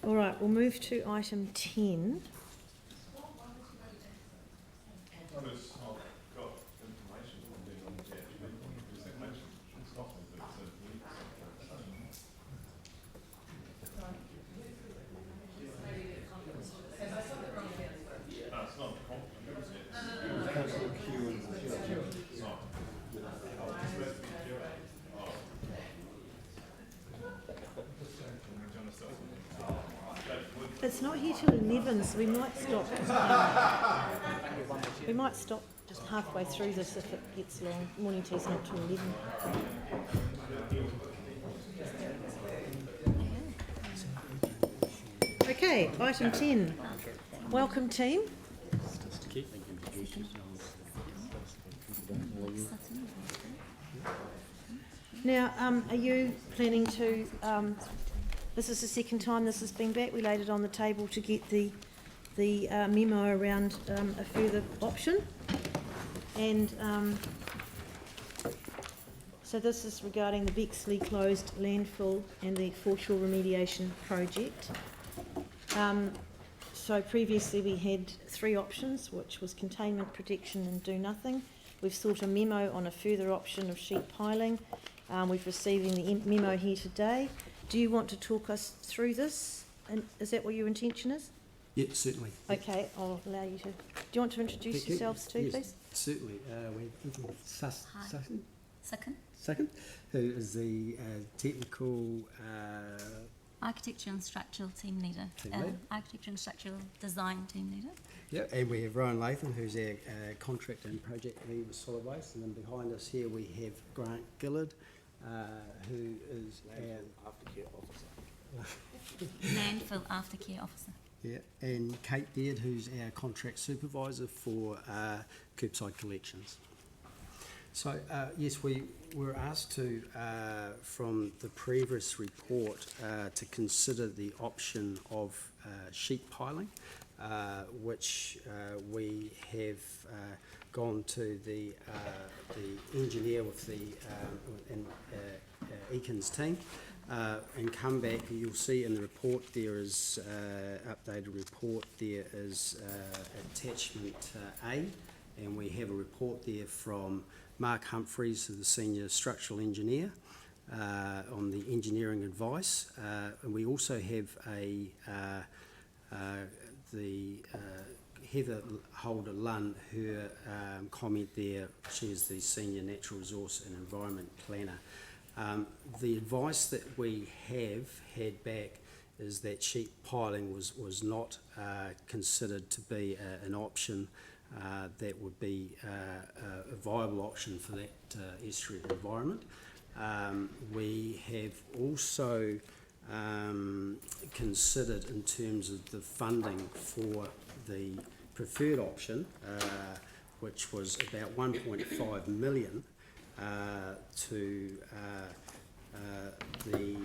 All right, we'll move to item 10. It's not here till 11, so we might stop. We might stop just halfway through this if it gets long. Morning tea's not till 11. Okay, item 10. Welcome, team. Now, are you planning to... this is the second time this has been back. We laid it on the table to get the memo around a further option. And so this is regarding the Bexley closed landfill and the Foreshore remediation project. So previously we had 3 options, which was containment, protection and do nothing. We've sought a memo on a further option of sheet piling. We're receiving the memo here today. Do you want to talk us through this? And is that what your intention is? Yeah, certainly. Okay, I'll allow you to. Do you want to introduce yourselves too, yes, please? Certainly. We have Second, who is the technical... Architecture and Structural Team Leader. Architecture and Structural Design Team Leader. Yeah, and we have Rowan Latham, who's our contract and project lead with solid waste. And then behind us here we have Grant Gillard, who is our aftercare officer. Landfill aftercare officer. Yeah, and Kate Beard, who's our contract supervisor for curbside collections. So, yes, we were asked to, from the previous report, to consider the option of sheet piling, which we have gone to the engineer with the Eakins team and come back. You'll see in the report there is updated report. There is attachment A, and we have a report there from Mark Humphreys, the senior structural engineer, on the engineering advice, and we also have the Heather Holder-Lunn, her comment there. She is the senior natural resource and environment planner. The advice that we have had back is that sheet piling was not considered to be an option that would be a viable option for that estuary environment. We have also considered, in terms of the funding for the preferred option, which was about 1.5 million, to the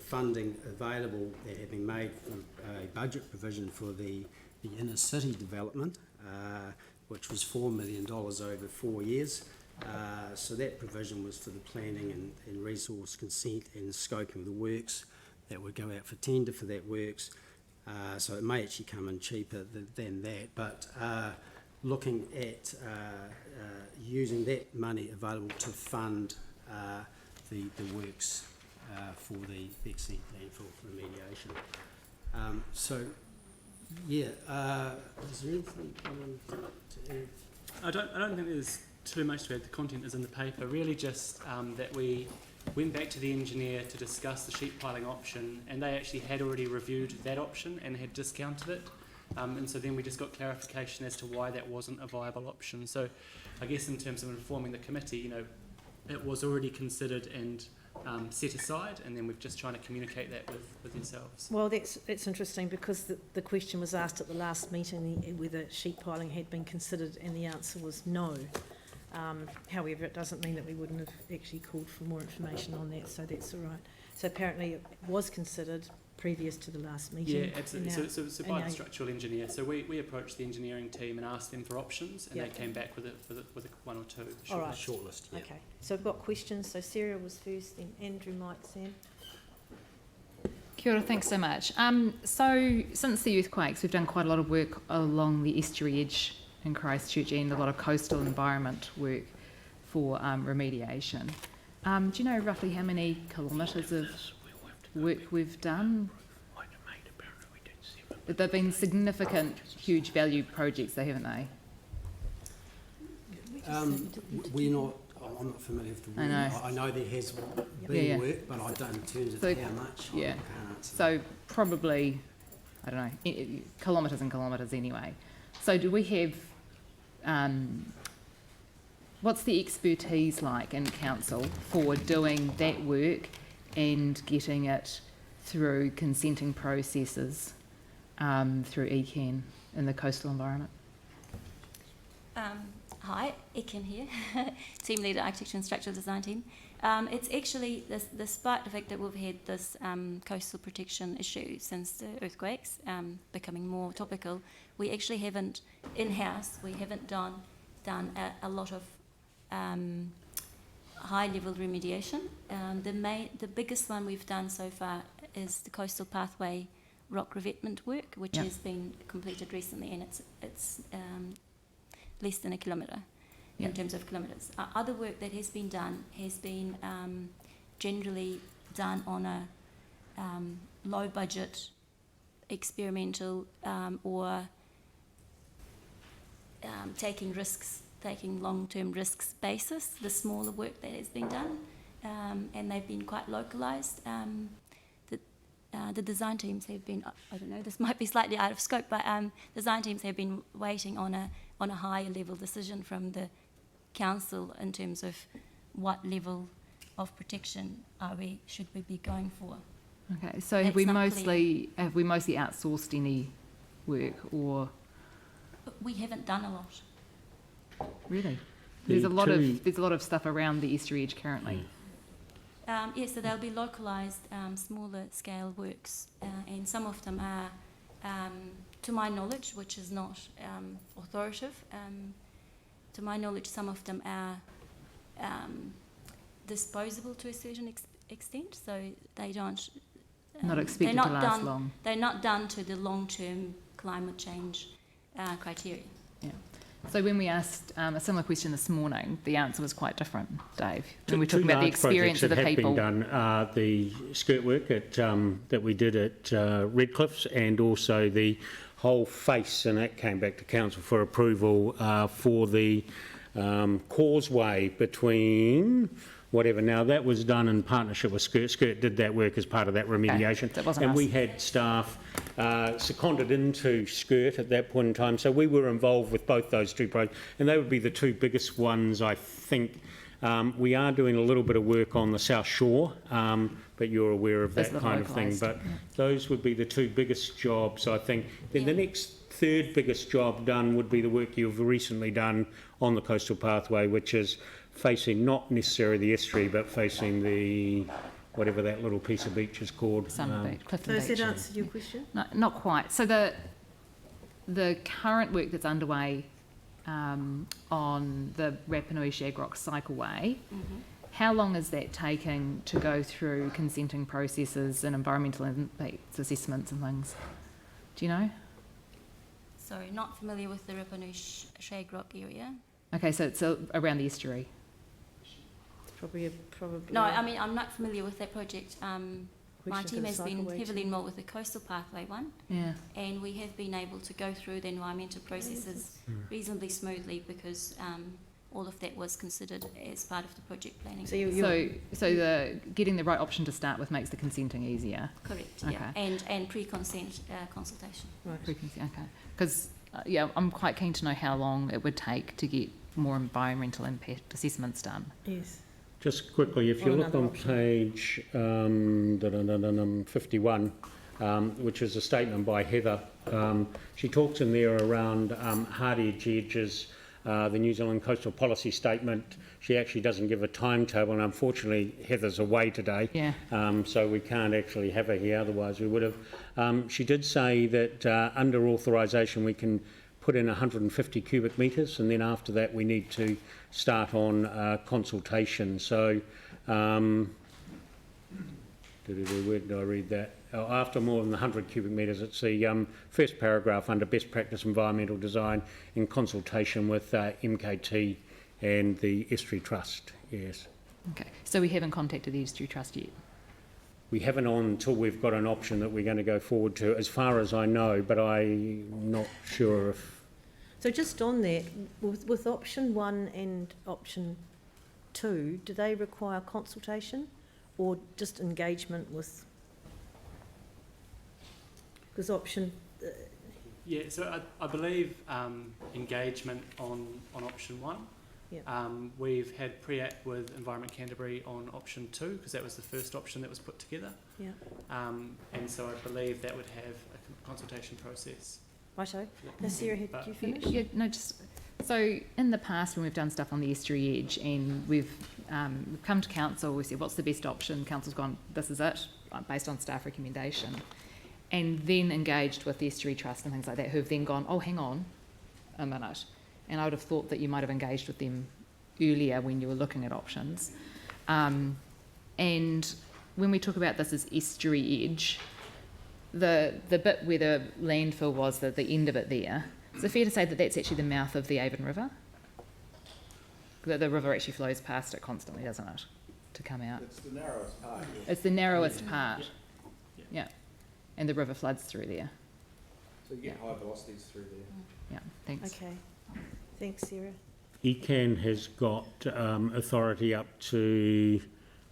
funding available that had been made from a budget provision for the inner city development, which was $4 million over 4 years. So that provision was for the planning and resource consent and scoping of the works that would go out for tender for that works. So it may actually come in cheaper than that, but looking at using that money available to fund the works for the Bexley landfill remediation. So, yeah, is there anything to add? I don't think there's too much to add. The content is in the paper. Really just that we went back to the engineer to discuss the sheet piling option, and they actually had already reviewed that option and had discounted it. And so then we just got clarification as to why that wasn't a viable option. So I guess in terms of informing the committee, you know, it was already considered and set aside, and then we're just trying to communicate that with yourselves. Well, that's interesting, because the question was asked at the last meeting whether sheet piling had been considered, and the answer was no. However, it doesn't mean that we wouldn't have actually called for more information on that, so that's all right. So apparently it was considered previous to the last meeting. Yeah, absolutely. So by the structural engineer. So we approached the engineering team and asked them for options, and they came back with one or two. All right. Shortlist. Yeah. Okay. So we've got questions. So Sarah was first, then Andrew, Mike, Sam. Kia ora, thanks so much. So since the earthquakes, we've done quite a lot of work along the estuary edge in Christchurch and a lot of coastal environment work for remediation. Do you know roughly how many kilometres of work we've done? They've been significant, huge value projects, though, haven't they? We're not, I'm not familiar with the work. I know there has been work, but I don't in terms of how much. Yeah. I can't answer. So probably, I don't know, kilometres and kilometres anyway. So do we have, what's the expertise like in council for doing that work and getting it through consenting processes through ECAN in the coastal environment? Hi, Ekin here, Team Leader, Architecture and Structural Design Team. It's actually, despite the fact that we've had this coastal protection issue since the earthquakes becoming more topical, we actually haven't, in-house, we haven't done a lot of high-level remediation. The biggest one we've done so far is the coastal pathway rock revetment work, which has been completed recently, and it's less than a kilometre in terms of kilometres. Other work that has been done has been generally done on a low budget, experimental or taking long-term risks basis, the smaller work that has been done, and they've been quite localised. The design teams have been, I don't know, this might be slightly out of scope, but design teams have been waiting on a higher level decision from the council in terms of what level of protection should we be going for. Okay, so have we mostly outsourced any work, or we haven't done a lot? Really? There's a lot of stuff around the estuary edge currently. Yes, so they'll be localised, smaller scale works, and some of them are, to my knowledge, which is not authoritative, to my knowledge, some of them are disposable to a certain extent, so they don't... not expected to last long. They're not done to the long-term climate change criteria. Yeah. So when we asked a similar question this morning, the answer was quite different, Dave. When we're talking about the experience of the people. Two large projects that have been done, the skirt work that we did at Redcliffs, and also the whole face, and that came back to council for approval for the causeway between whatever. Now, that was done in partnership with Skirt. Skirt did that work as part of that remediation. Okay, and we had staff seconded into Skirt at that point in time. So we were involved with both those two projects, and they would be the two biggest ones, I think. We are doing a little bit of work on the South Shore, but you're aware of that kind of thing. But those would be the two biggest jobs, I think. Then the next third biggest job done would be the work you've recently done on the coastal pathway, which is facing not necessarily the estuary, but facing the, whatever that little piece of beach is called. Clifton Beach. Does that answer your question? No, not quite. So the current work that's underway on the Rapanui Shagrock Cycleway, how long is that taking to go through consenting processes and environmental impact assessments and things? Do you know? Sorry, not familiar with the Rapanui Shagrock area. Okay, so it's around the estuary. Probably. No, I mean, I'm not familiar with that project. My team has been heavily involved with the coastal pathway one, and we have been able to go through the environmental processes reasonably smoothly because all of that was considered as part of the project planning. So the getting the right option to start with makes the consenting easier. Correct. Okay. Yeah, and pre-consent consultation. Right. Pre-consent. Okay. Because I'm quite keen to know how long it would take to get more environmental impact assessments done. Yes. Just quickly, if you look on page 51, which is a statement by Heather, she talks in there around hard edges, the New Zealand Coastal Policy Statement. She actually doesn't give a timetable, and unfortunately Heather's away today, so we can't actually have her here, otherwise we would have. She did say that under authorisation we can put in 150 cubic metres, and then after that we need to start on consultation. So Where did I read that? After more than 100 cubic metres, it's the first paragraph under best practice environmental design in consultation with MKT and the Estuary Trust, yes. Okay, so we haven't contacted the Estuary Trust yet? We haven't until we've got an option that we're going to go forward to, as far as I know, but I'm not sure if... So just on that, with option 1 and option 2, do they require consultation or just engagement with? Because option, Yeah, so I believe engagement on option 1. Yeah. We've had pre-app with Environment Canterbury on option 2 because that was the first option that was put together. yeah, And so I believe that would have a consultation process. righto. Now, Sarah, did you finish? Yeah, no, just, so in the past when we've done stuff on the estuary edge and we've come to council, we said, what's the best option? Council's gone, this is it, based on staff recommendation. And then engaged with the Estuary Trust and things like that, who've then gone, oh, hang on a minute. And I would have thought that you might have engaged with them earlier when you were looking at options. And when we talk about this as estuary edge, the bit where the landfill was, the end of it there, is it fair to say that that's actually the mouth of the Avon River? That the river actually flows past it constantly, doesn't it, to come out? It's the narrowest part. It's the narrowest part, yeah. And the river floods through there. So you get high velocities through there. Yeah, thanks. Okay, thanks, Sarah. ECAN has got authority up to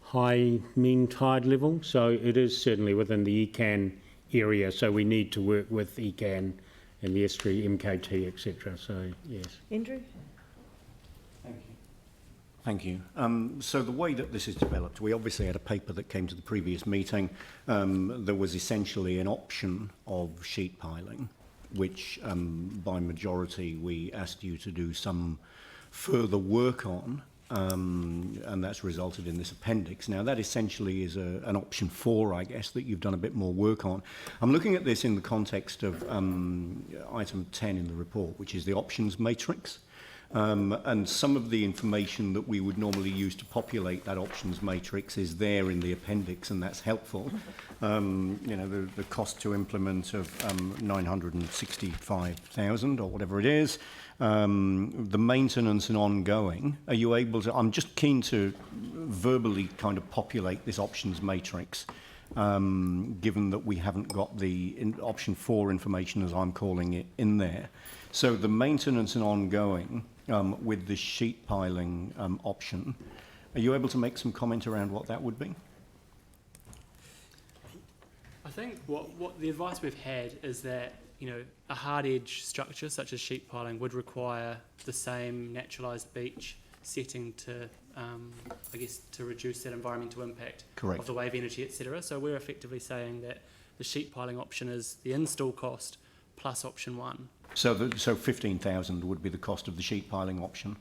high mean tide level, so it is certainly within the ECAN area, so we need to work with ECAN and the estuary, MKT, etc. So, yes. Andrew? Thank you. So the way that this is developed, we obviously had a paper that came to the previous meeting. There was essentially an option of sheet piling, which by majority we asked you to do some further work on, and that's resulted in this appendix. Now that essentially is an option 4, I guess, that you've done a bit more work on. I'm looking at this in the context of item 10 in the report, which is the options matrix. And some of the information that we would normally use to populate that options matrix is there in the appendix, and that's helpful. You know, the cost to implement of 965,000 or whatever it is, the maintenance and ongoing. Are you able to? I'm just keen to verbally kind of populate this options matrix, given that we haven't got the option 4 information, as I'm calling it, in there. So the maintenance and ongoing. With the sheet piling option. Are you able to make some comment around what that would be? I think what the advice we've had is that, you know, a hard edge structure such as sheet piling would require the same naturalised beach setting to, I guess, to reduce that environmental impact Correct. of the wave energy, etc. So we're effectively saying that the sheet piling option is the install cost plus option 1. So 15,000 would be the cost of the sheet piling option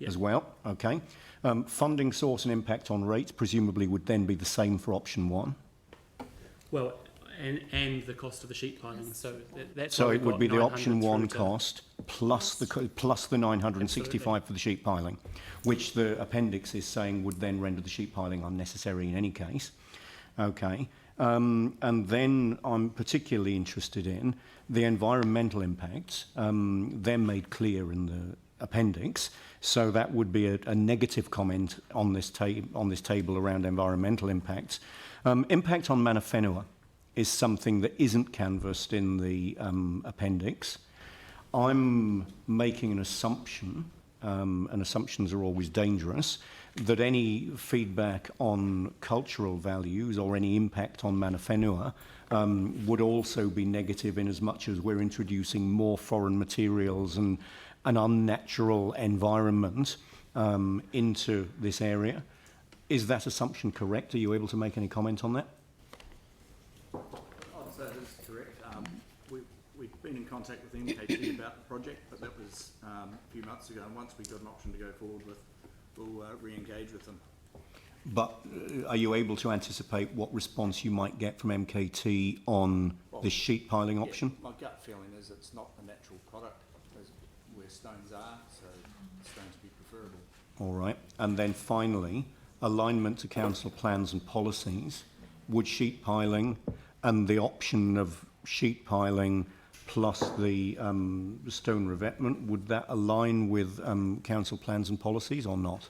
as well. Okay. Funding source and impact on rates presumably would then be the same for option 1. Well, and the cost of the sheet piling. So that's So why it we've would got be the 900 option 1 through to- cost plus the 965 for the sheet piling, which the appendix is saying would then render the sheet piling unnecessary in any case. Okay. And then I'm particularly interested in the environmental impacts. They're made clear in the appendix, so that would be a negative comment on this table around environmental impacts. Impact on Manawhenua is something that isn't canvassed in the appendix. I'm making an assumption, and assumptions are always dangerous, that any feedback on cultural values or any impact on Manawhenua would also be negative in as much as we're introducing more foreign materials and an unnatural environment into this area. Is that assumption correct? Are you able to make any comment on that? I'd say it is correct. We've been in contact with MKT about the project, but that was a few months ago, and once we got an option to go forward with, we'll re-engage with them. But are you able to anticipate what response you might get from MKT on this sheet piling option? My gut feeling is it's not a natural product as where stones are, so stones would be preferable. All right. And then finally, alignment to council plans and policies. would sheet piling and the option of sheet piling plus the stone revetment, would that align with council plans and policies or not?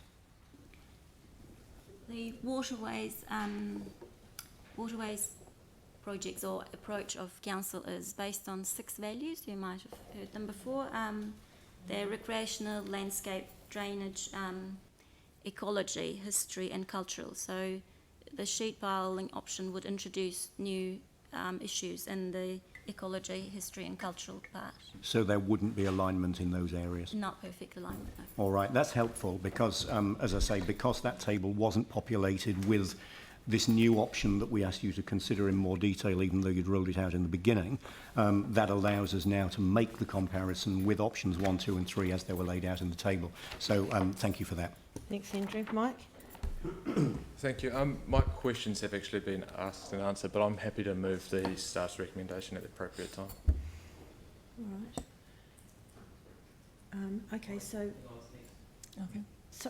The waterways projects or approach of council is based on 6 values. You might have heard them before. They're recreational, landscape, drainage, ecology, history and cultural. So the sheet piling option would introduce new issues in the ecology, history and cultural part. So there wouldn't be alignment in those areas? Not perfect alignment, no. All right, that's helpful because, as I say, because that table wasn't populated with this new option that we asked you to consider in more detail, even though you'd rolled it out in the beginning, that allows us now to make the comparison with options 1, 2 and 3 as they were laid out in the table. So thank you for that. Thanks, Andrew. Mike? Thank you. My questions have actually been asked and answered, but I'm happy to move the staff's recommendation at the appropriate time. All right. Okay, so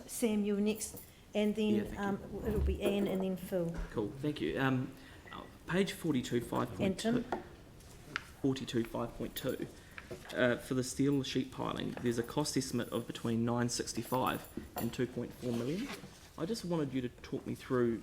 Sam, you're next, and then Yeah, it'll be Anne and then Phil. Cool, thank you. Page 42, 5.2. And Tim? 42, 5.2. For the steel sheet piling, there's a cost estimate of between 965 and 2.4 million. I just wanted you to talk me through,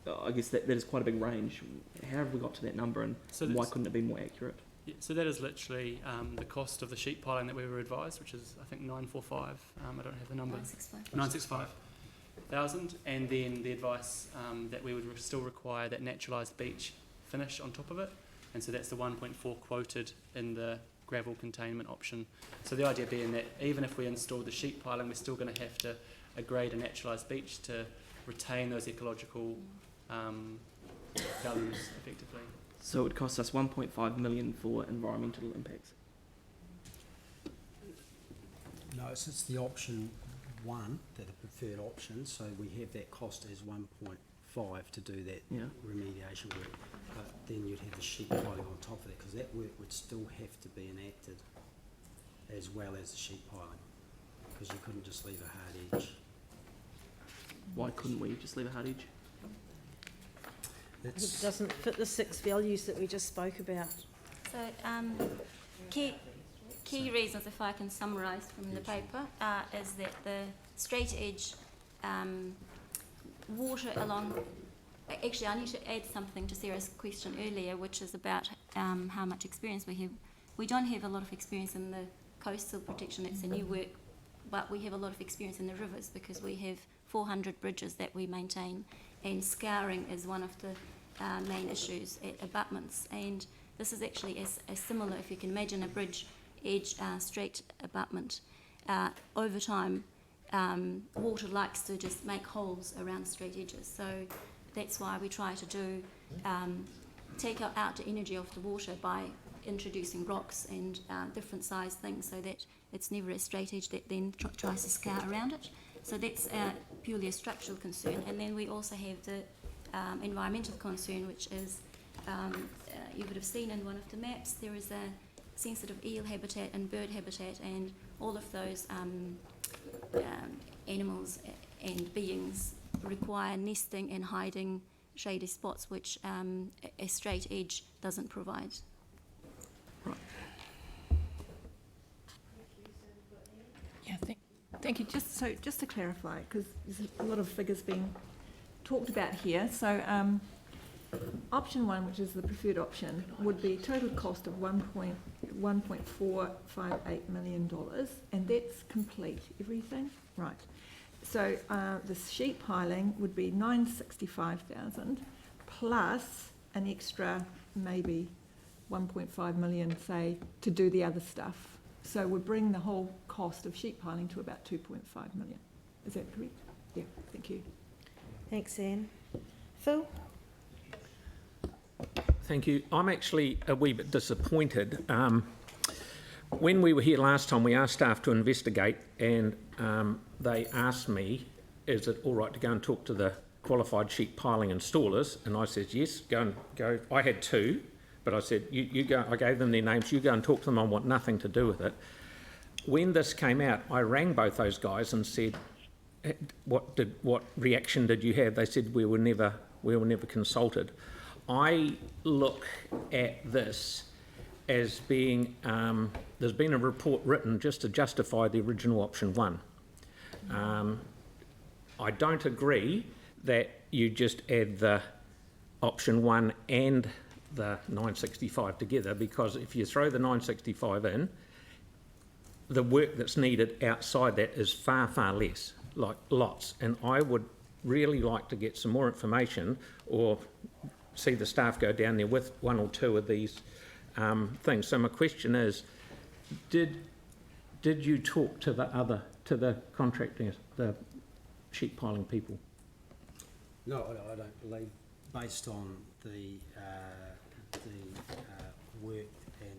I guess that is quite a big range. How have we got to that number, and So why that's- couldn't it be more accurate? Yeah, so that is literally the cost of the sheet piling that we were advised, which is I think 945. I don't have the number. 965. 965,000, and then the advice that we would still require that naturalised beach finish on top of it, and so that's the 1.4 quoted in the gravel containment option. So the idea being that even if we install the sheet piling, we're still going to have to grade a naturalised beach to retain those ecological values effectively. So it would cost us 1.5 million for environmental impacts. No, it's the option 1, the preferred option, so we have that cost as 1.5 to do that Yeah. remediation work. But then you'd have the sheet piling on top of that, because that work would still have to be enacted as well as the sheet piling, because you couldn't just leave a hard edge. Why couldn't we just leave a hard edge? It doesn't fit the 6 values that we just spoke about. So key reasons, if I can summarise from the paper, is that the straight edge water along. Actually, I need to add something to Sarah's question earlier, which is about how much experience we have. We don't have a lot of experience in the coastal protection. It's a new work, but we have a lot of experience in the rivers because we have 400 bridges that we maintain, and scouring is one of the main issues at abutments. And this is actually a similar, if you can imagine a bridge edge straight abutment. Over time, water likes to just make holes around straight edges. So that's why we try to do take out the energy of the water by introducing rocks and different sized things, so that it's never a straight edge that then tries to scour around it. So that's purely a structural concern. And then we also have the environmental concern, which is, you would have seen in one of the maps, there is a sensitive eel habitat and bird habitat, and all of those animals and beings require nesting and hiding shady spots, which a straight edge doesn't provide. Yeah, thank you. Just to clarify, because there's a lot of figures being talked about here. So option 1, which is the preferred option, would be total cost of $1.458 million, and that's complete, everything? Right. So the sheet piling would be $965,000 plus an extra maybe 1.5 million, say, to do the other stuff. So we'd bring the whole cost of sheet piling to about 2.5 million. Is that correct? Yeah, thank you. Thanks, Anne. Phil? Thank you. I'm actually a wee bit disappointed. When we were here last time, we asked staff to investigate, and they asked me, is it all right to go and talk to the qualified sheet piling installers? And I said, yes, go. I had 2, but I said, you go. I gave them their names, you go and talk to them, I want nothing to do with it. When this came out, I rang both those guys and said, what reaction did you have? They said, we were never consulted. I look at this as being, there's been a report written just to justify the original option 1. I don't agree that you just add the option 1 and the 965 together, because if you throw the 965 in, the work that's needed outside that is far, far less, like lots. And I would really like to get some more information, or see the staff go down there with 1 or 2 of these things. So my question is, did you talk to the contractors, the sheet piling people? No, I don't believe, based on the work and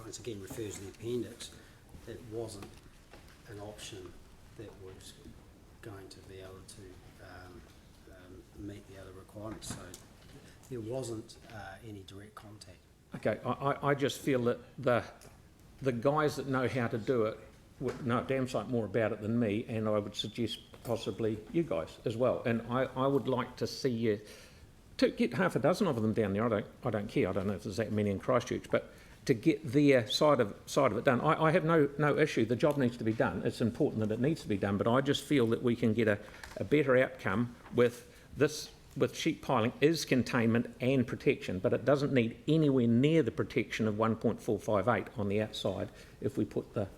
once again refers to the appendix, it wasn't an option that was going to be able to meet the other requirements. So there wasn't any direct contact. Okay, I just feel that the guys that know how to do it would know a damn sight more about it than me, and I would suggest possibly you guys as well. And I would like to see you to get half a dozen of them down there. I don't care. I don't know if there's that many in Christchurch, but to get their side of it done. I have no issue. The job needs to be done. It's important that it needs to be done, but I just feel that we can get a better outcome with this. With sheet piling is containment and protection, but it doesn't need anywhere near the protection of 1.458 on the outside if we put the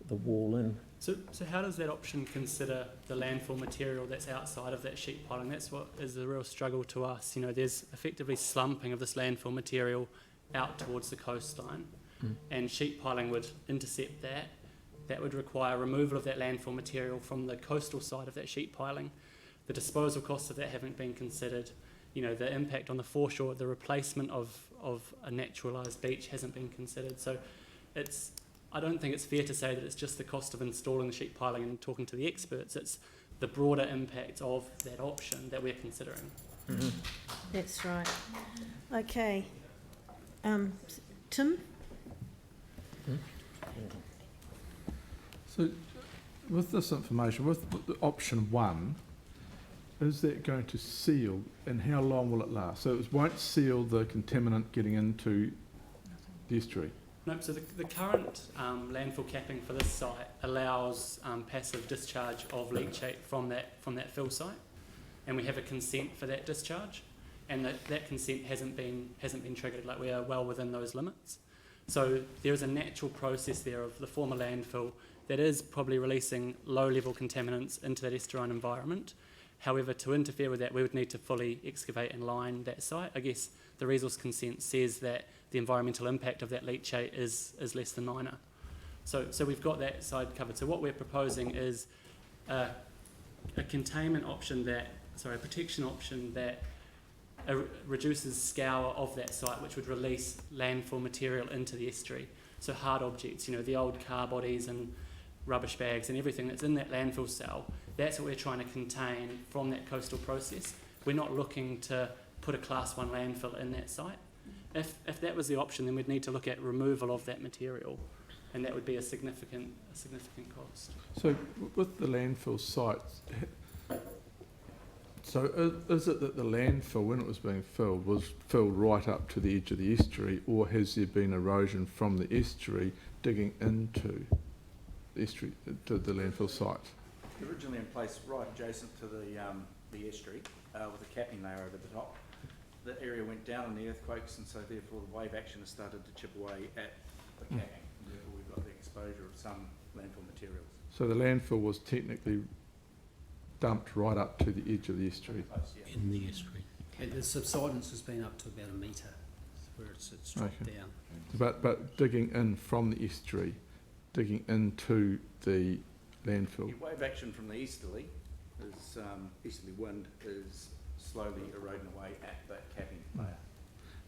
wall in. So how does that option consider the landfill material that's outside of that sheet piling? That's what is the real struggle to us. You know, there's effectively slumping of this landfill material out towards the coastline, and sheet piling would intercept that. That would require removal of that landfill material from the coastal side of that sheet piling. The disposal costs of that haven't been considered. You know, the impact on the foreshore, the replacement of a naturalised beach hasn't been considered. So I don't think it's fair to say that it's just the cost of installing the sheet piling and talking to the experts. It's the broader impact of that option that we're considering. Mm-hmm. That's right. Okay. Tim? So with this information, with the option 1, is that going to seal, and how long will it last? So it won't seal the contaminant getting into the estuary? Nope, so the current landfill capping for this site allows passive discharge of leachate from that fill site, and we have a consent for that discharge, and that consent hasn't been triggered. Like, we are well within those limits. So there is a natural process there of the former landfill that is probably releasing low-level contaminants into that estuarine environment. However, to interfere with that, we would need to fully excavate and line that site. I guess the resource consent says that the environmental impact of that leachate is less than minor. So we've got that side covered. So what we're proposing is a containment option a protection option that reduces scour of that site, which would release landfill material into the estuary. So hard objects, you know, the old car bodies and rubbish bags and everything that's in that landfill cell, that's what we're trying to contain from that coastal process. We're not looking to put a class 1 landfill in that site. If that was the option, then we'd need to look at removal of that material, and that would be a significant cost. So with the landfill sites, so is it that the landfill, when it was being filled, was filled right up to the edge of the estuary, or has there been erosion from the estuary digging into the estuary, to the landfill site? Originally in place right adjacent to the estuary, with a capping layer over the top. The area went down in the earthquakes, and so therefore the wave action has started to chip away at the capping. And therefore we've got the exposure of some landfill materials. So the landfill was technically dumped right up to the edge of the estuary? In the estuary. And the subsidence has been up to about a metre, where it's dropped down. But digging in from the estuary, digging into the landfill? The wave action from the easterly wind is slowly eroding away at that capping layer.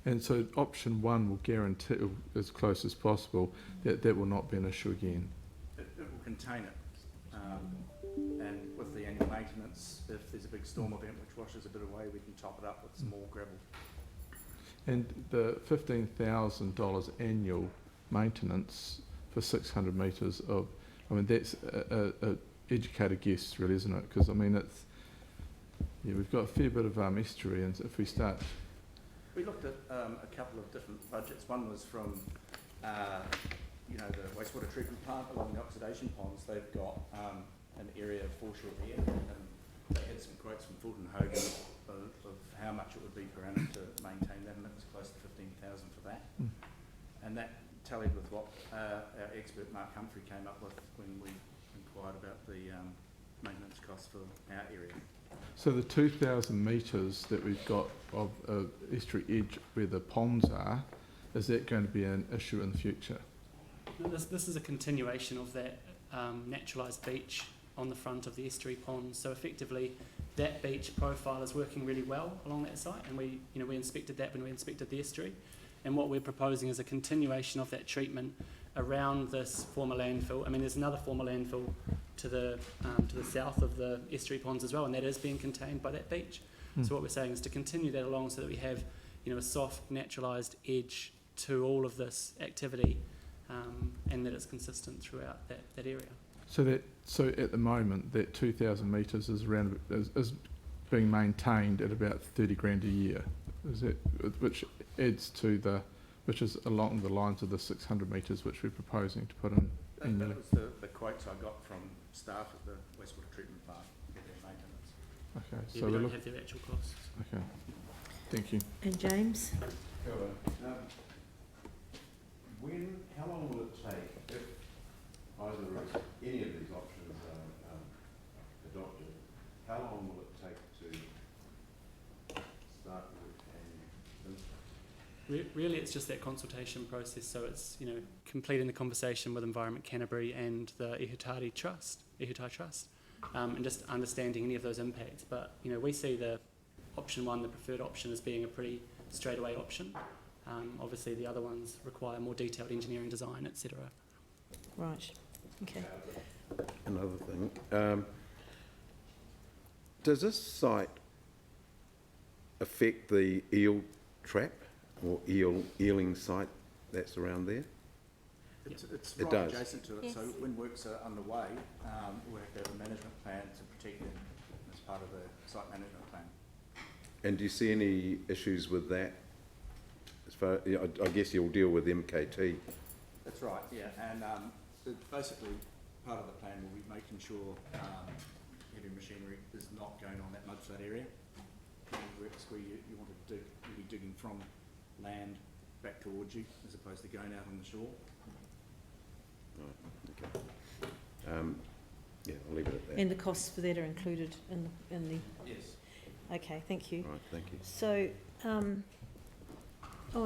And so option 1 will guarantee, as close as possible, that that will not be an issue again? It will contain it. And with the annual maintenance, if there's a big storm event which washes a bit away, we can top it up with some more gravel. And the $15,000 annual maintenance for 600 metres of, I mean, that's a educated guess, really, isn't it? Because, I mean, Yeah, we've got a fair bit of estuary, and if we start, We looked at a couple of different budgets. One was from, the wastewater treatment plant along the oxidation ponds. They've got an area of Foreshore here, and they had some quotes from Fulton Hogan of how much it would be per annum to maintain that, and it was close to 15,000 for that. And that tallied with what our expert Mark Humphrey came up with when we inquired about the maintenance costs for our area. so the 2,000 metres that we've got of estuary edge where the ponds are, is that going to be an issue in the future? No, this is a continuation of that naturalised beach on the front of the estuary ponds. So effectively, that beach profile is working really well along that site, and we inspected that when we inspected the estuary. And what we're proposing is a continuation of that treatment around this former landfill. I mean, there's another former landfill to the south of the estuary ponds as well, and that is being contained by that beach. So what we're saying is to continue that along so that we have, a soft, naturalised edge to all of this activity, and that it's consistent throughout that area. So at the moment, that 2,000 metres is being maintained at about 30 grand a year. Is that, which adds to which is along the lines of the 600 metres which we're proposing to put in annually. That was the quotes I got from staff at the wastewater treatment plant for their maintenance. Okay, Yeah, so we we're don't looking. have their actual costs. Okay, thank you. And James? How long will it take if any of these options are adopted? How long will it take to start with and Really, it's just that consultation process. So it's completing the conversation with Environment Canterbury and the Ihutai Trust, and just understanding any of those impacts. But we see the option one, the preferred option, as being a pretty straightaway option. Obviously, the other ones require more detailed engineering design, etc. Right, okay. another thing? Does this site affect the eel trap or eeling site that's around there? It's It right does. adjacent to it, so Yes. when works are underway, we'll have to have a management plan to protect it as part of the site management plan. And do you see any issues with that? As far, I guess you'll deal with MKT. That's right, yeah, and basically, part of the plan will be making sure heavy machinery is not going on that mudflat area. Works where you want to dig, you'll be digging from land back towards you, as opposed to going out on the shore. Right, okay. Yeah, I'll leave it at that. And the costs for that are included in the... Yes. Okay, thank you. Right, thank you. So,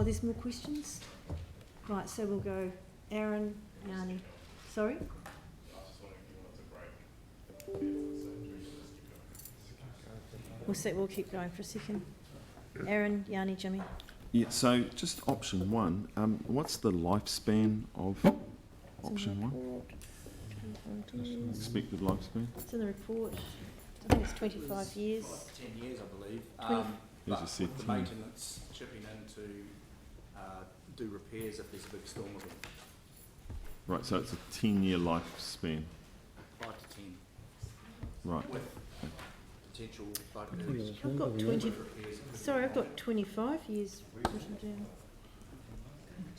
there's more questions? Right, so we'll go Aaron, Yanni. Sorry? We'll keep going for a second. Aaron, Yanni, Jimmy. Yeah, so just option one, what's the lifespan of option one? Expected lifespan? It's in the report. I think it's 25 years. 10 years, I believe. Twenty- You But just said with the 10. maintenance chipping in to do repairs if there's a big storm event, Right, so it's a 10-year lifespan, 5 to 10, right. with potential like I've got 20, sorry, I've got 25 years written down.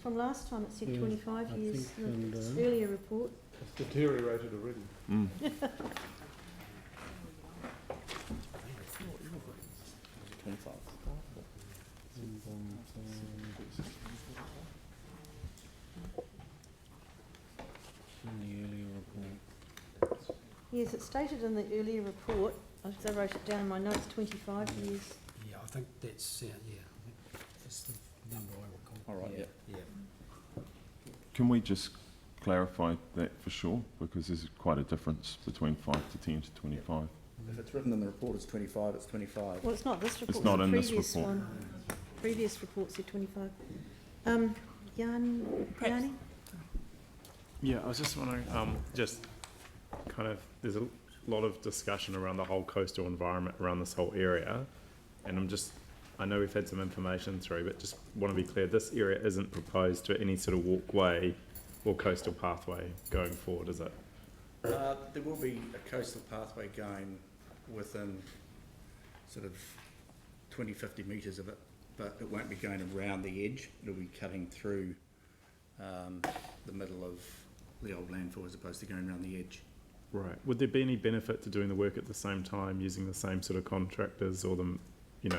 From last time it said 25 years, in the earlier report. It's deteriorated already. Mm. Yes, it's stated in the earlier report, I wrote it down in my notes, 25 years. Yeah, I think that's, that's the number I recall. All right, yeah. Yeah. Can we just clarify that for sure? Because there's quite a difference between 5 to 10 to 25. If it's written in the report as 25, it's 25. Well, it's not this report, not the in this previous report. one. Previous report said 25. Yanni? Yeah, I was just wondering, just kind of, there's a lot of discussion around the whole coastal environment around this whole area, and I know we've had some information through, but just want to be clear, this area isn't proposed to any sort of walkway or coastal pathway going forward, is it? There will be a coastal pathway going within sort of 20, 50 metres of it, but it won't be going around the edge. It'll be cutting through the middle of the old landfill as opposed to going around the edge. Right. Would there be any benefit to doing the work at the same time, using the same sort of contractors or the,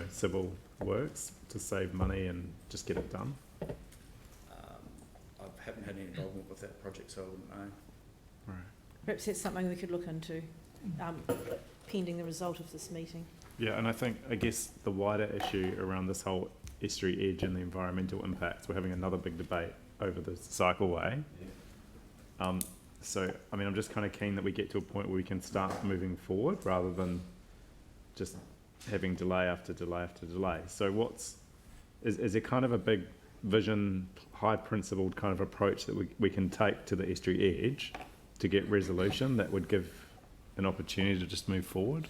civil works to save money and just get it done? I haven't had any involvement with that project, so I wouldn't know. Right. Perhaps that's something we could look into, pending the result of this meeting. Yeah, and I guess the wider issue around this whole estuary edge and the environmental impacts, we're having another big debate over the cycleway. So, I'm just kind of keen that we get to a point where we can start moving forward rather than just having delay after delay after delay. So is there kind of a big vision, high principled kind of approach that we can take to the estuary edge to get resolution that would give an opportunity to just move forward?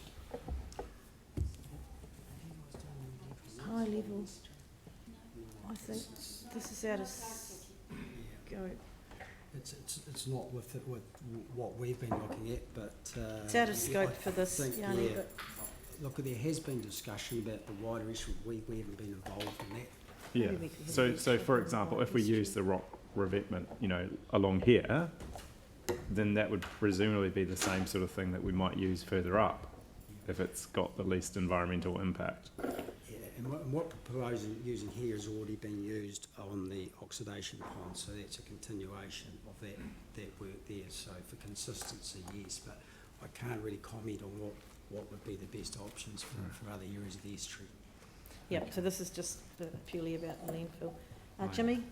High level, I think this is out of scope. It's not with what we've been looking at, but It's out of scope for this, Yanni, yeah. but Look, there has been discussion about the wider issue. We haven't been involved in that. Yeah. maybe we could have So a for example, if we use the rock revetment, along here, then that would presumably be the same sort of thing that we might use further up if it's got the least environmental impact. Yeah, and what we're proposing using here has already been used on the oxidation pond, so that's a continuation of that work there. So for consistency, yes, but I can't really comment on what would be the best options for other areas of the estuary. Yep, so this is just purely about the landfill. Jimmy?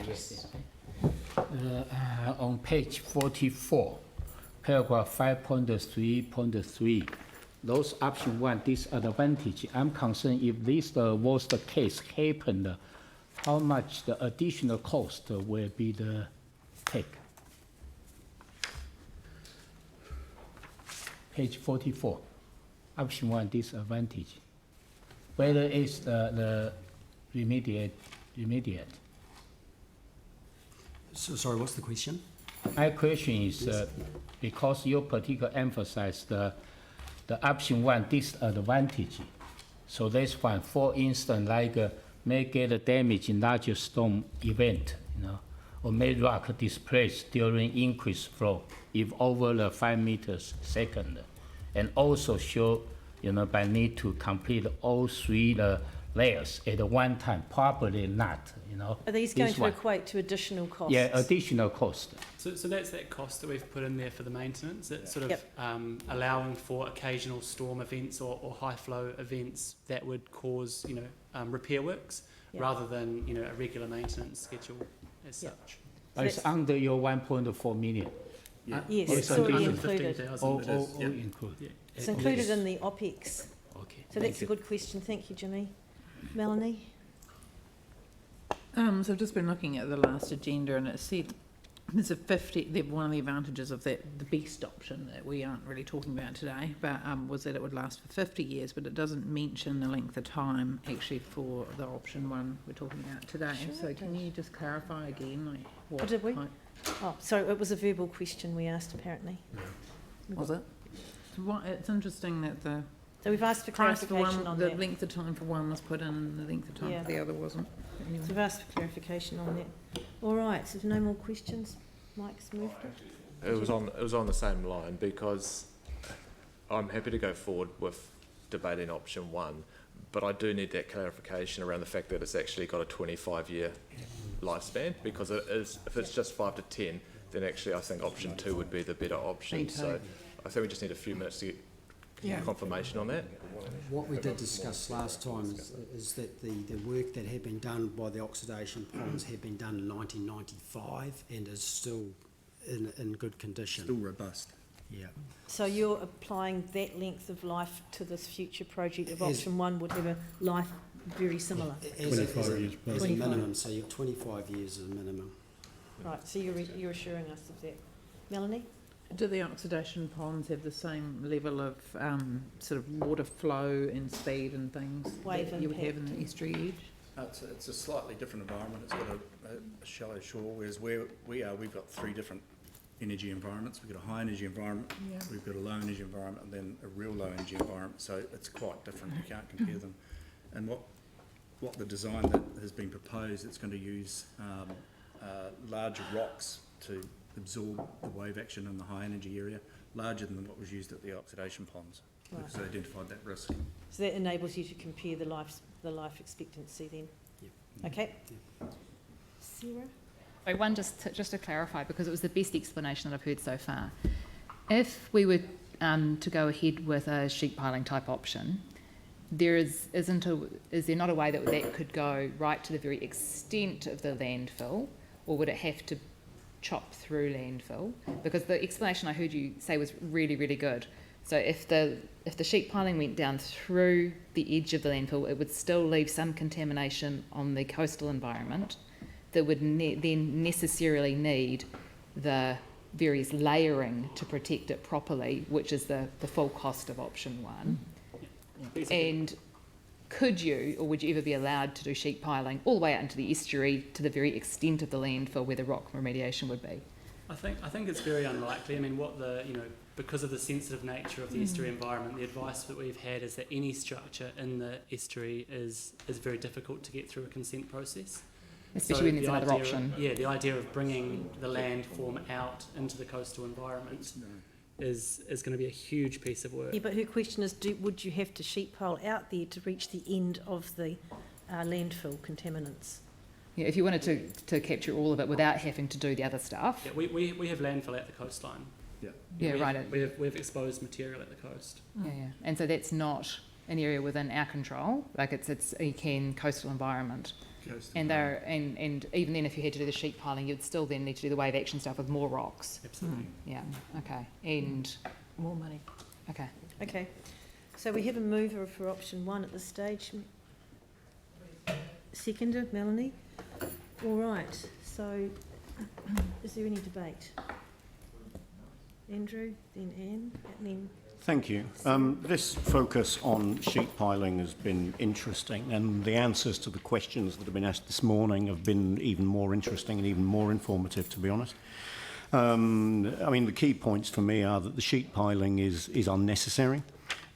Yes. On page 44, paragraph 5.3.3, those option 1 disadvantage, I'm concerned if this the worst case happened, how much the additional cost will be the take? Page 44, option 1 disadvantage. Whether it's the remediate. So sorry, what's the question? My question is, because you particularly emphasize the option 1 disadvantage. So that's one. For instance, like may get damage in larger storm event, or may rock displaced during increased flow if over the 5 meters second, and also show, by need to complete all 3 layers at one time. Probably not, Are these going to equate to additional costs? Yeah, additional cost. So that's that cost that we've put in there for the maintenance. It's sort of allowing for occasional storm events or high flow events that would cause, repair works rather than, a regular maintenance schedule as such. But it's under your 1.4 million. Yes, it's already included. Included. It's included in the OPEX. Okay. So that's a good question. Thank you, Jimmy. Melanie? So I've just been looking at the last agenda and it said there's one of the advantages of that, the best option that we aren't really talking about today, but was that it would last for 50 years, but it doesn't mention the length of time actually for the option 1 we're talking about today. Sure, so can you just clarify again, what did we? Oh, so it was a verbal question we asked, apparently. Was it? So it's interesting that So we've asked for clarification on the that. length of time for one was put in and the length of time for the other wasn't. Anyway. So we've asked for clarification on that. All right, so no more questions. Mike's moved it. It was on the same line, because I'm happy to go forward with debating option 1, but I do need that clarification around the fact that it's actually got a 25-year lifespan, because if it's just 5 to 10, then actually I think option 2 would be the better option. So I think we just need a few minutes to get confirmation on that. What we did discuss last time is that the work that had been done by the oxidation ponds had been done in 1995 and is still in good condition. Still robust. Yeah. So you're applying that length of life to this future project of option 1 would have a life very similar? As a minimum, so you're 25 years as a minimum. Right, so you're assuring us of that. Melanie? Do the oxidation ponds have the same level of sort of water flow and speed and things Wave that you would have in impact. the estuary edge? It's a slightly different environment. It's got a shallow shore, whereas where we are, we've got 3 different energy environments. We've got a high energy environment, Yeah. we've got a low energy environment, and then a real low energy environment. So it's quite different. You can't compare them. And what the design that has been proposed, it's going to use larger rocks to absorb the wave action in the high energy area, larger than what was used at the oxidation ponds. Right. Because they identified that risk. So that enables you to compare the life expectancy then? Yep. Okay. Sarah? So one, just to clarify, because it was the best explanation that I've heard so far. If we were to go ahead with a sheet piling type option, is there not a way that that could go right to the very extent of the landfill, or would it have to chop through landfill? Because the explanation I heard you say was really, really good. So if the sheet piling went down through the edge of the landfill, it would still leave some contamination on the coastal environment that would then necessarily need the various layering to protect it properly, which is the full cost of option one. And could you, or would you ever be allowed to do sheet piling all the way out into the estuary to the very extent of the landfill where the rock remediation would be? I think it's very unlikely. I mean, because of the sensitive nature of the estuary environment, the advice that we've had is that any structure in the estuary is very difficult to get through a consent process. Especially when there's another option. The idea of bringing the landform out into the coastal environment is going to be a huge piece of work. Yeah, but her question is, would you have to sheet pile out there to reach the end of the landfill contaminants? Yeah, if you wanted to capture all of it without having to do the other stuff. Yeah, we have landfill at the coastline. We have exposed material at the coast. Yeah, and so that's not an area within our control. Like it's a coastal environment. And even then, if you had to do the sheet piling, you'd still then need to do the wave action stuff with more rocks. Absolutely. Yeah. Okay. And more money. Okay. Okay. So we have a mover for option one at this stage. Seconder, Melanie. All right. So, is there any debate? Andrew, then Anne, and then. Thank you. This focus on sheet piling has been interesting, and the answers to the questions that have been asked this morning have been even more interesting and even more informative, to be honest. I mean, the key points for me are that the sheet piling is unnecessary.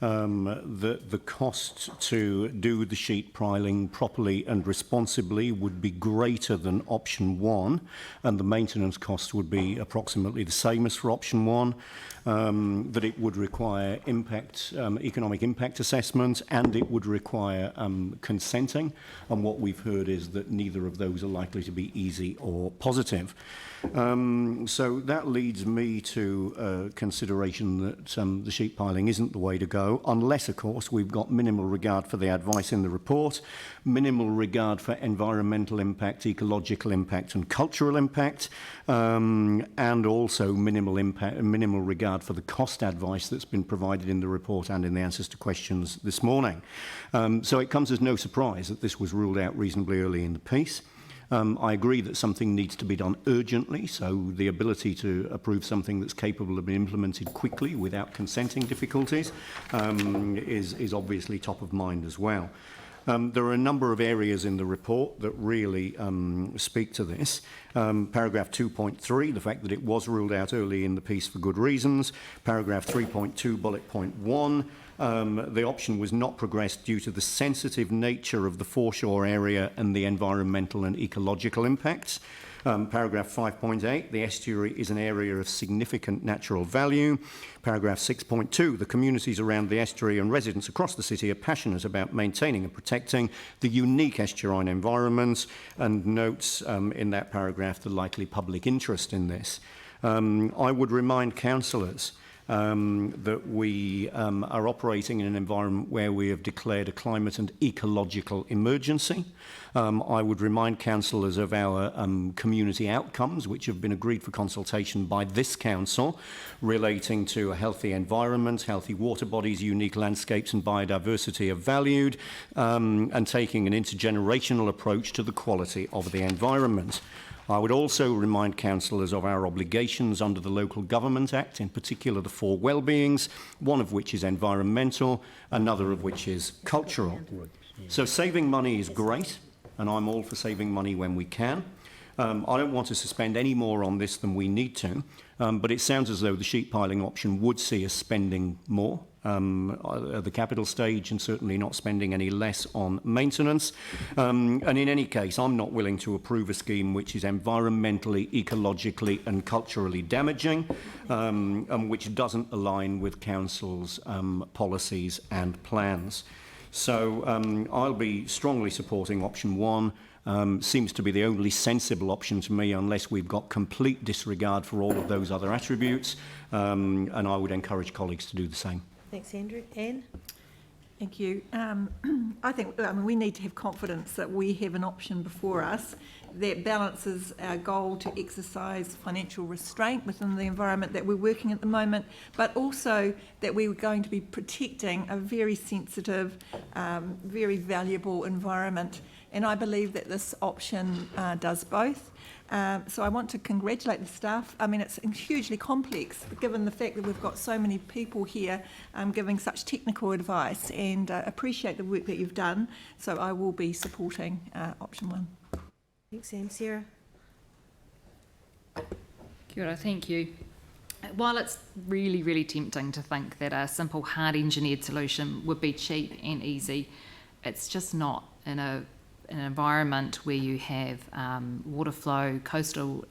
The cost to do the sheet piling properly and responsibly would be greater than option one, and the maintenance cost would be approximately the same as for option one. That it would require economic impact assessment, and it would require consenting, and what we've heard is that neither of those are likely to be easy or positive. So that leads me to consideration that the sheet piling isn't the way to go, unless, of course, we've got minimal regard for the advice in the report, minimal regard for environmental impact, ecological impact and cultural impact, and also minimal regard for the cost advice that's been provided in the report and in the answers to questions this morning. So it comes as no surprise that this was ruled out reasonably early in the piece. I agree that something needs to be done urgently, so the ability to approve something that's capable of being implemented quickly without consenting difficulties is obviously top of mind as well. There are a number of areas in the report that really speak to this. Paragraph 2.3, the fact that it was ruled out early in the piece for good reasons. Paragraph 3.2, bullet point 1, the option was not progressed due to the sensitive nature of the foreshore area and the environmental and ecological impacts. Paragraph 5.8, the estuary is an area of significant natural value. Paragraph 6.2, the communities around the estuary and residents across the city are passionate about maintaining and protecting the unique estuarine environments, and notes in that paragraph the likely public interest in this. I would remind councillors that we are operating in an environment where we have declared a climate and ecological emergency. I would remind councillors of our community outcomes, which have been agreed for consultation by this council, relating to a healthy environment, healthy water bodies, unique landscapes and biodiversity are valued, and taking an intergenerational approach to the quality of the environment. I would also remind councillors of our obligations under the Local Government Act, in particular the 4 well-beings, one of which is environmental, another of which is cultural. So saving money is great, and I'm all for saving money when we can. I don't want to suspend any more on this than we need to, but it sounds as though the sheet piling option would see us spending more at the capital stage and certainly not spending any less on maintenance. And in any case, I'm not willing to approve a scheme which is environmentally, ecologically and culturally damaging and which doesn't align with Council's policies and plans. So I'll be strongly supporting option 1. Seems to be the only sensible option to me unless we've got complete disregard for all of those other attributes, and I would encourage colleagues to do the same. Thanks, Andrew. Anne? Thank you. I think we need to have confidence that we have an option before us that balances our goal to exercise financial restraint within the environment that we're working at the moment, but also that we're going to be protecting a very sensitive, very valuable environment. And I believe that this option does both. So I want to congratulate the staff. I mean, it's hugely complex, given the fact that we've got so many people here giving such technical advice, and appreciate the work that you've done. So I will be supporting option 1. Thanks, Anne. Sarah? Kia ora, thank you. While it's really, really tempting to think that a simple hard-engineered solution would be cheap and easy, it's just not in an environment where you have water flow, coastal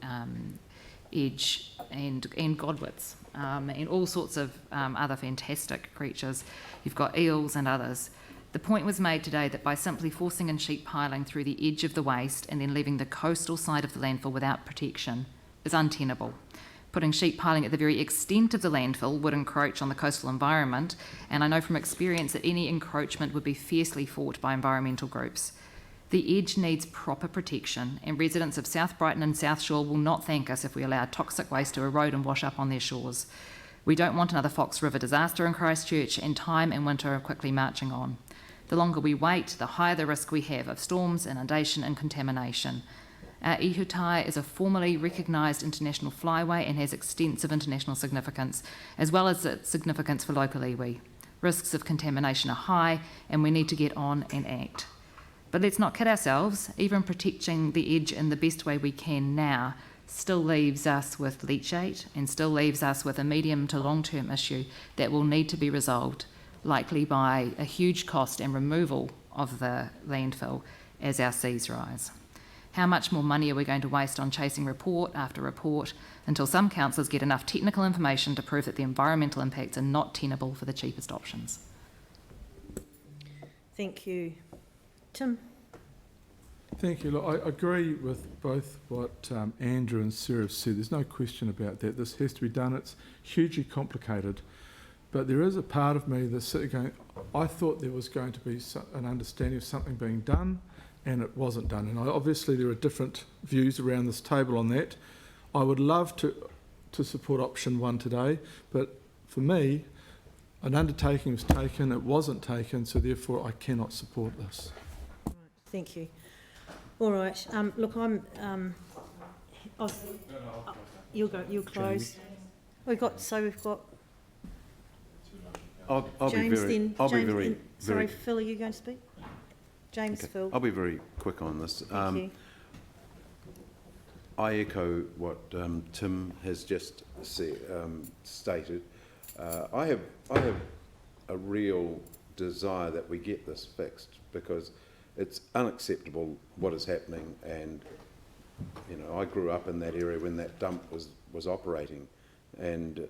edge and godwits and all sorts of other fantastic creatures. You've got eels and others. The point was made today that by simply forcing in sheet piling through the edge of the waste and then leaving the coastal side of the landfill without protection is untenable. Putting sheet piling at the very extent of the landfill would encroach on the coastal environment, and I know from experience that any encroachment would be fiercely fought by environmental groups. The edge needs proper protection, and residents of South Brighton and South Shore will not thank us if we allow toxic waste to erode and wash up on their shores. We don't want another Fox River disaster in Christchurch, and time and winter are quickly marching on. The longer we wait, the higher the risk we have of storms, inundation and contamination. Our ihutai is a formally recognised international flyway and has extensive international significance, as well as its significance for local iwi. Risks of contamination are high, and we need to get on and act. But let's not kid ourselves. Even protecting the edge in the best way we can now still leaves us with leachate and still leaves us with a medium to long-term issue that will need to be resolved, likely by a huge cost and removal of the landfill as our seas rise. How much more money are we going to waste on chasing report after report until some councillors get enough technical information to prove that the environmental impacts are not tenable for the cheapest options? Thank you. Tim? Thank you. Look, I agree with both what Andrew and Sarah have said. There's no question about that. This has to be done. It's hugely complicated. But there is a part of me that's sitting going, I thought there was going to be an understanding of something being done, and it wasn't done. And obviously there are different views around this table on that. I would love to support option 1 today, but for me, an undertaking was taken, it wasn't taken, so therefore I cannot support this. Right, thank you. All right. Look, you'll close. We've got. I'll James, be very, sorry, Phil, are you going to speak? James, okay. Phil. I'll be very quick on this. Thank you. I echo what Tim has just stated. I have a real desire that we get this fixed, because it's unacceptable what is happening, and I grew up in that area when that dump was operating, and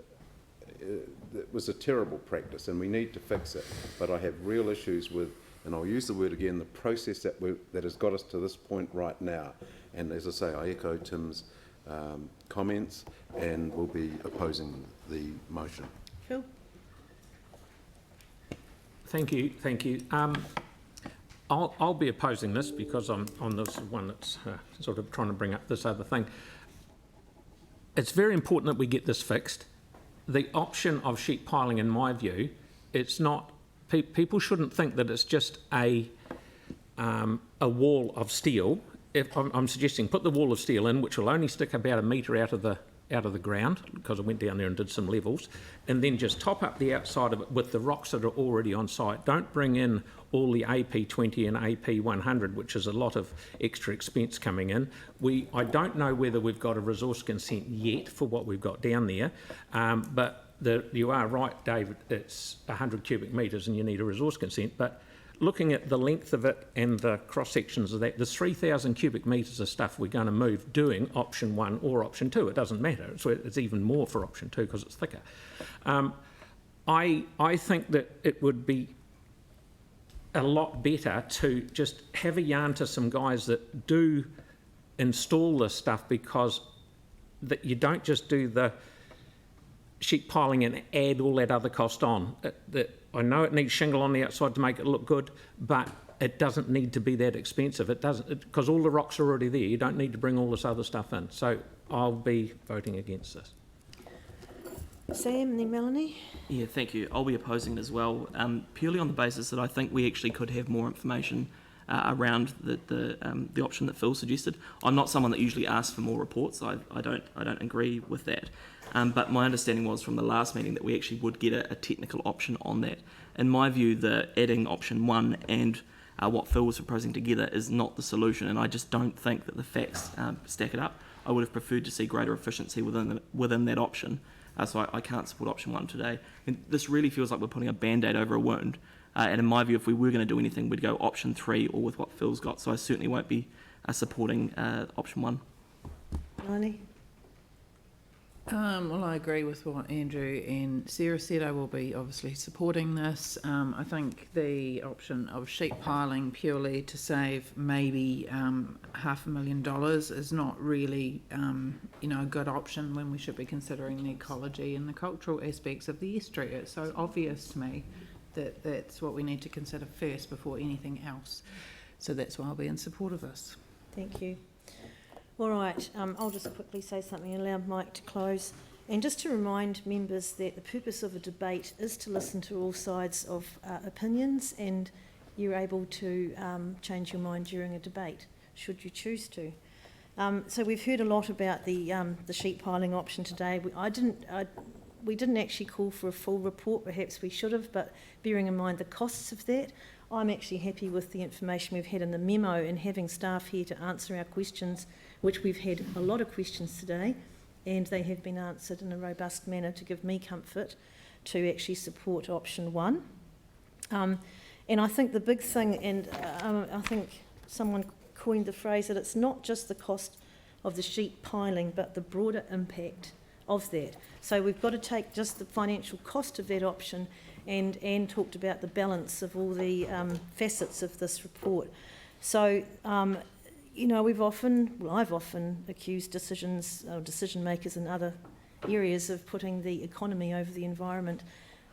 it was a terrible practice, and we need to fix it. But I have real issues with, and I'll use the word again, the process that has got us to this point right now. And as I say, I echo Tim's comments, and will be opposing the motion. Phil? Thank you. I'll be opposing this because I'm on this one that's sort of trying to bring up this other thing. It's very important that we get this fixed. The option of sheet piling, in my view, it's not. People shouldn't think that it's just a wall of steel. If I'm suggesting put the wall of steel in, which will only stick about 1 metre out of the out of the ground, because I went down there and did some levels, and then just top up the outside of it with the rocks that are already on site. Don't bring in all the AP20 and AP100, which is a lot of extra expense coming in. I don't know whether we've got a resource consent yet for what we've got down there, but you are right, David, it's 100 cubic metres and you need a resource consent, but looking at the length of it and the cross sections of that, there's 3,000 cubic metres of stuff we're going to move doing option 1 or option 2. It doesn't matter. It's even more for option 2 because it's thicker. I think that it would be a lot better to just have a yarn to some guys that do install this stuff, because that you don't just do the sheet piling and add all that other cost on. I know it needs shingle on the outside to make it look good, but it doesn't need to be that expensive. It doesn't, because all the rocks are already there. You don't need to bring all this other stuff in. So I'll be voting against this. Sam, and then Melanie. Yeah, thank you. I'll be opposing it as well, purely on the basis that I think we actually could have more information around the option that Phil suggested. I'm not someone that usually asks for more reports. I don't agree with that. But my understanding was from the last meeting that we actually would get a technical option on that. In my view, the adding option 1 and what Phil was proposing together is not the solution, and I just don't think that the facts stack it up. I would have preferred to see greater efficiency within that option, so I can't support option 1 today. And this really feels like we're putting a band-aid over a wound, and in my view, if we were going to do anything, we'd go option 3 or with what Phil's got, so I certainly won't be supporting option 1. Melanie? Well, I agree with what Andrew and Sarah said. I will be obviously supporting this. I think the option of sheet piling purely to save maybe $500,000 is not really, a good option when we should be considering the ecology and the cultural aspects of the estuary. It's so obvious to me that that's what we need to consider first before anything else. So that's why I'll be in support of this. Thank you. All right, I'll just quickly say something and allow Mike to close. And just to remind members that the purpose of a debate is to listen to all sides of opinions, and you're able to change your mind during a debate, should you choose to. So we've heard a lot about the sheet piling option today. We didn't actually call for a full report, perhaps we should have, but bearing in mind the costs of that, I'm actually happy with the information we've had in the memo and having staff here to answer our questions, which we've had a lot of questions today, and they have been answered in a robust manner to give me comfort to actually support option 1. And I think the big thing, and I think someone coined the phrase that it's not just the cost of the sheet piling, but the broader impact of that. So we've got to take just the financial cost of that option, and Anne talked about the balance of all the facets of this report. So, I've often accused decision makers in other areas of putting the economy over the environment.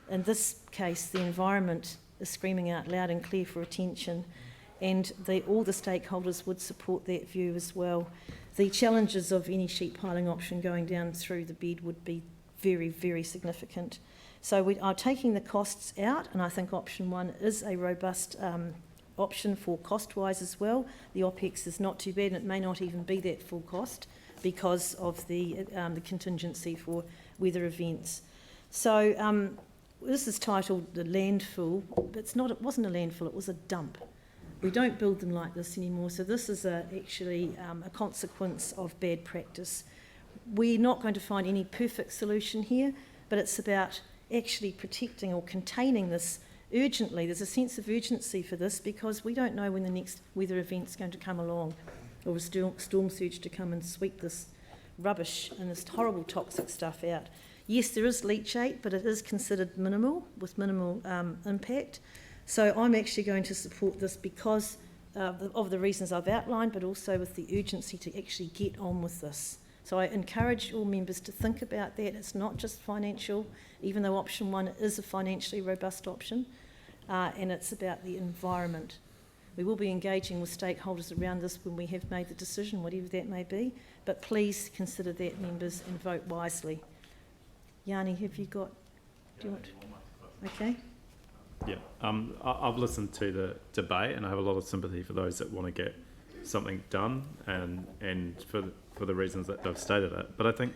In this case, the environment is screaming out loud and clear for attention, and all the stakeholders would support that view as well. The challenges of any sheet piling option going down through the bed would be very, very significant. So we are taking the costs out, and I think option 1 is a robust option for cost-wise as well. The OPEX is not too bad, and it may not even be that full cost because of the contingency for weather events. So this is titled the landfill, but it wasn't a landfill, it was a dump. We don't build them like this anymore, so this is actually a consequence of bad practice. We're not going to find any perfect solution here, but it's about actually protecting or containing this urgently. There's a sense of urgency for this because we don't know when the next weather event's going to come along, or a storm surge to come and sweep this rubbish and this horrible toxic stuff out. Yes, there is leachate, but it is considered minimal, with minimal impact. So I'm actually going to support this because of the reasons I've outlined, but also with the urgency to actually get on with this. So I encourage all members to think about that. It's not just financial, even though option 1 is a financially robust option, and it's about the environment. We will be engaging with stakeholders around this when we have made the decision, whatever that may be, but please consider that, members, and vote wisely. Yanni, have you got... Do you want... Okay. Yeah, I've listened to the debate, and I have a lot of sympathy for those that want to get something done, and for the reasons that they've stated it. But I think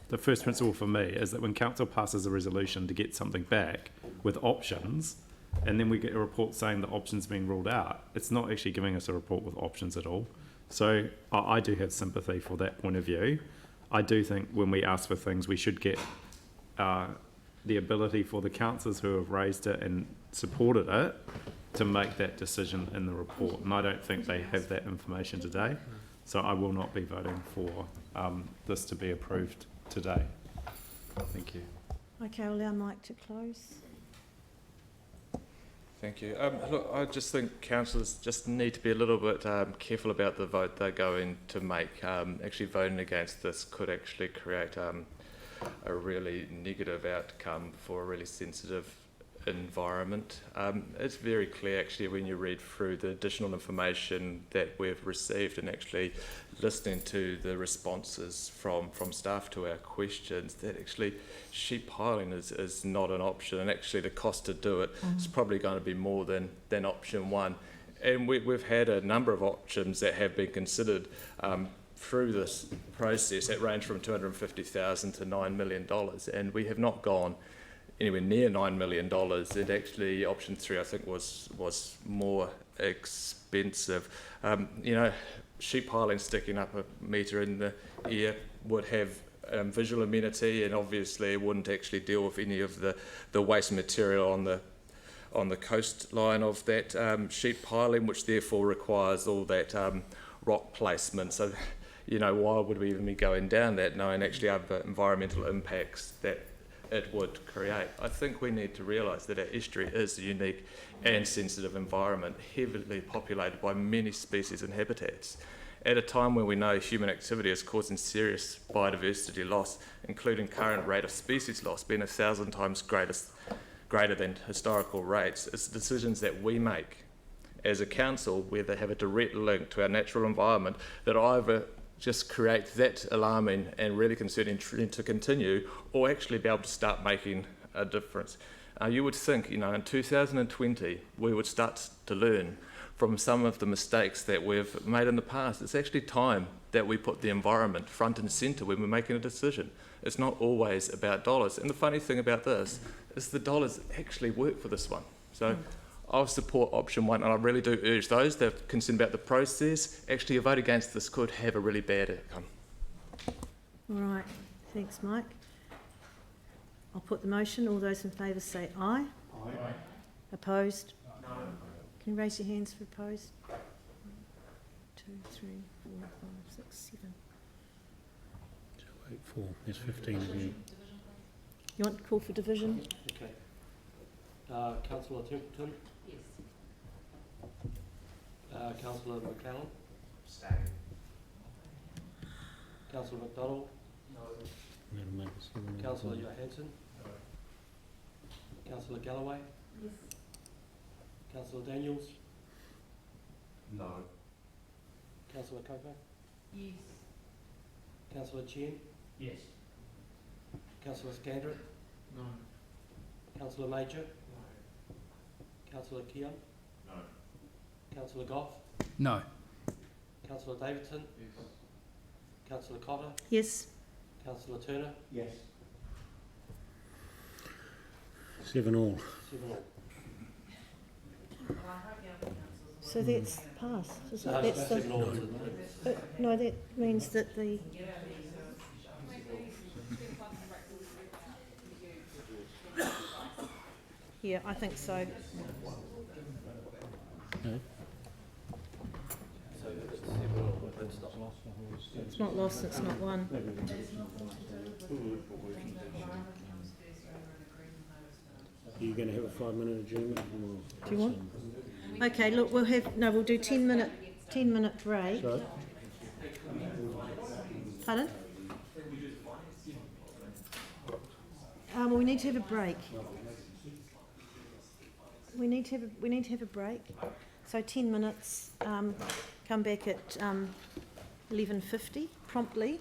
the first principle for me is that when council passes a resolution to get something back with options, and then we get a report saying the option's been ruled out, it's not actually giving us a report with options at all. So I do have sympathy for that point of view. I do think when we ask for things, we should get the ability for the councillors who have raised it and supported it to make that decision in the report. And I don't think they have that information today. So I will not be voting for this to be approved today. Thank you. Okay, I'll allow Mike to close. Thank you. Look, I just think councillors just need to be a little bit careful about the vote they're going to make. Actually voting against this could actually create a really negative outcome for a really sensitive environment. It's very clear actually when you read through the additional information that we've received and actually listening to the responses from staff to our questions that actually sheep piling is not an option, and actually the cost to do it is probably going to be more than option one. And we've had a number of options that have been considered through this process that range from $250,000 to $9 million, and we have not gone anywhere near $9 million. And actually option 3 I think was more expensive. You know, sheep piling sticking up a metre in the air would have visual amenity, and obviously it wouldn't actually deal with any of the waste material on the coastline of that sheep piling, which therefore requires all that rock placement. So, you know, why would we even be going down that, knowing actually other environmental impacts that it would create? I think we need to realise that our estuary is a unique and sensitive environment, heavily populated by many species and habitats. At a time when we know human activity is causing serious biodiversity loss, including current rate of species loss being 1,000 times greater than historical rates, it's the decisions that we make as a council, where they have a direct link to our natural environment, that either just create that alarming and really concerning trend to continue, or actually be able to start making a difference. You would think, you know, in 2020, we would start to learn from some of the mistakes that we've made in the past. It's actually time that we put the environment front and centre when we're making a decision. It's not always about dollars. And the funny thing about this is the dollars actually work for this one. So I'll support option 1, and I really do urge those that are concerned about the process, actually a vote against this could have a really bad outcome. All right, thanks Mike. I'll put the motion. All those in favour say aye. Aye. Opposed? No. Can you raise your hands for opposed? 1, 2, 3, 4, 5, 6, 7. 2, 8, 4. There's 15 of you. You want to call for division? Okay. Councillor Templeton? Yes. Councillor McCallum? Stay. Councillor McDonald? No. Councillor Johansson? No. Councillor Galloway? Yes. Councillor Daniels? No. Councillor Coker? Yes. Councillor Chen? Yes. Councillor Scandrett? No. Councillor Major? No. Councillor Keogh? No. Councillor Goff? No. Councillor Davidson? Yes. Councillor Cotter? Yes. Councillor Turner? Yes. 7 all. 7 all. So that's passed, isn't No, it? That's seven all, isn't it? no, that means that the... Yeah, I think so. No. It's not lost, it's not won. Are you going to have a 5-minute adjournment? Do you want? Okay, look, we'll do 10-minute break. Sorry? Pardon? Well, we need to have a break. We need to have a break. So 10 minutes. Come back at 11:50 promptly.